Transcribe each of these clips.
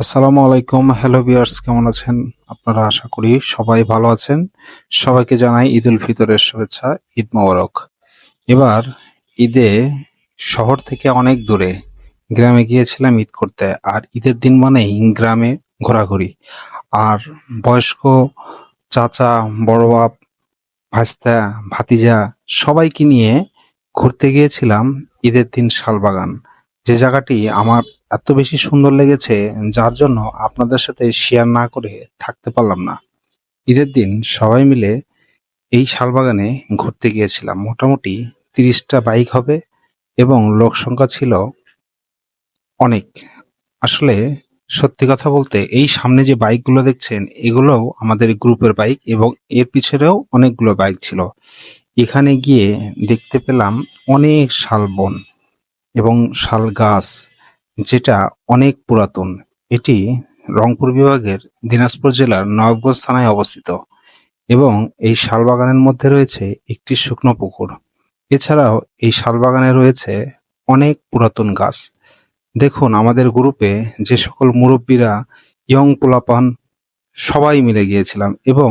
আসসালামু আলাইকুম। Hello viewers, কেমন আছেন আপনারা? আশা করি সবাই ভালো আছেন। সবাইকে জানাই ঈদ উল ফিতরের শুভেচ্ছা, ঈদ মোবারক। এবার ঈদে শহর থেকে অনেক দূরে গ্রামে গিয়েছিলাম ঈদ করতে। আর ঈদের দিন মানেই গ্রামে ঘোরাঘুরি। আর বয়স্ক চাচা, বড় বাপ, ভাস্তা, ভাতিজা সবাইকে নিয়ে ঘুরতে গিয়েছিলাম ঈদের দিন শালবাগান। যে জায়গাটি আমার এত বেশি সুন্দর লেগেছে, যার জন্য আপনাদের সাথে শেয়ার না করে থাকতে পারলাম না। ঈদের দিন সবাই মিলে এই শালবাগানে ঘুরতে গিয়েছিলাম। মোটামুটি ৩০টা বাইক হবে এবং লোক সংখ্যা ছিল অনেক। আসলে সত্যি কথা বলতে, এই সামনে যে বাইকগুলো দেখছেন এগুলোও আমাদের গ্রুপের বাইক এবং এর পিছনেও অনেকগুলো বাইক ছিল। এখানে গিয়ে দেখতে পেলাম অনেক শালবন এবং শাল গাছ, যেটা অনেক পুরাতন। এটি রংপুর বিভাগের দিনাজপুর জেলার নবাবগঞ্জ থানায় অবস্থিত এবং এই শালবাগানের মধ্যে রয়েছে একটি শুকনো পুকুর। এছাড়াও এই শালবাগানে রয়েছে অনেক পুরাতন গাছ। দেখুন, আমাদের গ্রুপে যে সকল মুরব্বীরা, ইয়ং পোলাপান সবাই মিলে গিয়েছিলাম এবং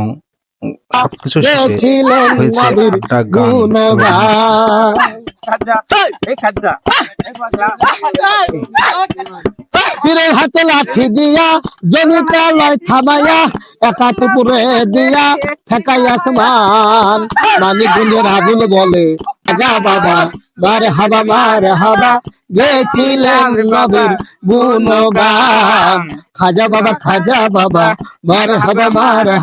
সবকিছু শেষে গেছিলেন হয়েছে নবীর আড্ডা, গান এবং মাস্তি। গুণগান পীরের হাতে লাঠি দিয়া জমিটা লয় থামাইয়া একা টুকুরে দিয়া ঠেকাই আসমান মানি গুণের আগুন বলে যা বাবা মার হাবা মার হাবা গেছিলেন নবীর গুণগান খাজা বাবা মার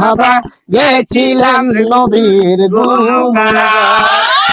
হাবা গেছিলেন নবীর গুণগান।